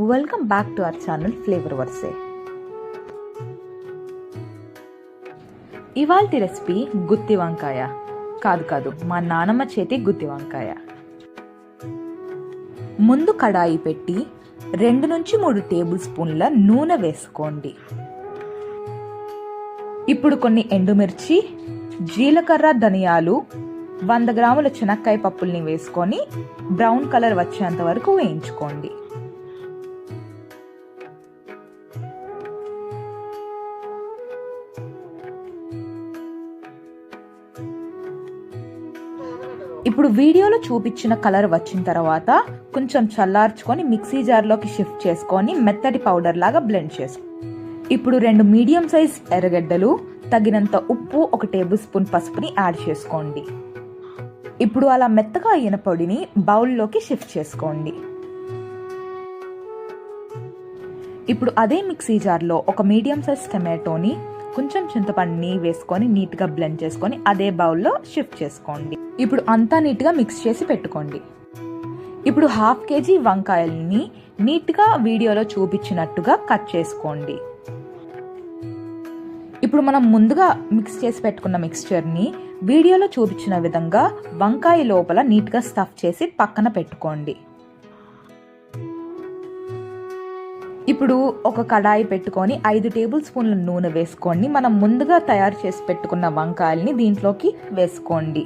Welcome back to our channel flavour verse. ఇవాల్టి recipe గుత్తి వంకాయ. కాదు మా నానమ్మ చేతి గుత్తి వంకాయ. ముందు కడాయి పెట్టి 2 నుంచి 3 టేబుల్ స్పూన్ల నూనె వేసుకోండి. ఇప్పుడు కొన్ని ఎండుమిర్చి, జీలకర్ర, ధనియాలు, 100 గ్రాముల చెనక్కాయ పప్పుల్ని వేసుకొని బ్రౌన్ కలర్ వచ్చేంత వరకు వేయించుకోండి. ఇప్పుడు వీడియోలో చూపించిన కలర్ వచ్చిన తర్వాత కొంచెం చల్లార్చుకొని మిక్సీ జార్లోకి షిఫ్ట్ చేసుకొని మెత్తటి పౌడర్ లాగా బ్లెండ్ చేసుకో. ఇప్పుడు 2 మీడియం సైజ్ ఎర్రగడ్డలు, తగినంత ఉప్పు, 1 టేబుల్ స్పూన్ పసుపుని యాడ్ చేసుకోండి. ఇప్పుడు అలా మెత్తగా అయిన పొడిని బౌల్లోకి షిఫ్ట్ చేసుకోండి. ఇప్పుడు అదే మిక్సీ జార్లో 1 మీడియం సైజ్ టమాటోని, కొంచెం చింతపండుని వేసుకొని నీట్గా బ్లెండ్ చేసుకొని అదే బౌల్లో షిఫ్ట్ చేసుకోండి. ఇప్పుడు అంతా నీట్గా మిక్స్ చేసి పెట్టుకోండి. ఇప్పుడు 1/2 కేజీ వంకాయల్ని నీట్గా వీడియోలో చూపించినట్టుగా కట్ చేసుకోండి. ఇప్పుడు మనం ముందుగా మిక్స్ చేసి పెట్టుకున్న మిక్స్చర్ని వీడియోలో చూపించిన విధంగా వంకాయ లోపల నీట్గా స్టఫ్ చేసి పక్కన పెట్టుకోండి. ఇప్పుడు ఒక కడాయి పెట్టుకొని 5 టేబుల్ స్పూన్ల నూనె వేసుకోండి. మనం ముందుగా తయారు చేసి పెట్టుకున్న వంకాయల్ని దీంట్లోకి వేసుకోండి.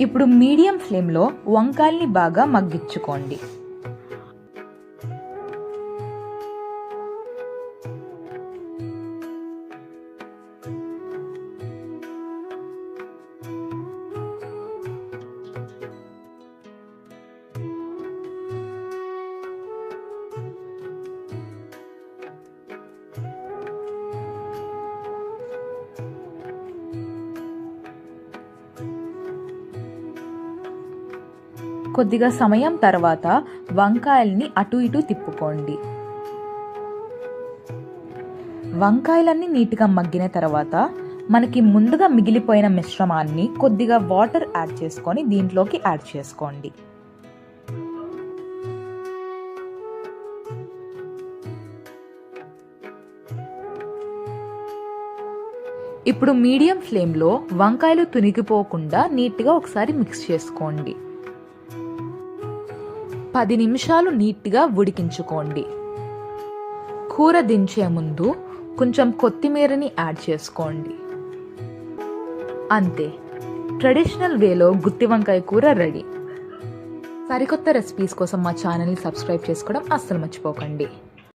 ఇప్పుడు మీడియం ఫ్లేమ్లో వంకాయల్ని బాగా మగ్గించుకోండి. కొద్దిగా సమయం తర్వాత వంకాయల్ని అటు ఇటు తిప్పుకోండి. వంకాయలన్నీ నీట్గా మగ్గిన తర్వాత మనకి ముందుగా మిగిలిపోయిన మిశ్రమాన్ని కొద్దిగా వాటర్ యాడ్ చేసుకొని దీంట్లోకి యాడ్ చేసుకోండి. ఇప్పుడు మీడియం ఫ్లేమ్లో వంకాయలు తునిగిపోకుండా నీట్గా ఒకసారి మిక్స్ చేసుకోండి. 10 నిమిషాలు నీట్గా ఉడికించుకోండి. కూర దించే ముందు కొంచెం కొత్తిమీరని యాడ్ చేసుకోండి. అంతే, ట్రెడిషనల్ వేలో గుత్తి వంకాయ కూర రెడీ. సరికొత్త రెసిపీస్ కోసం మా ఛానల్ని సబ్స్క్రైబ్ చేసుకోవడం అస్సలు మర్చిపోకండి.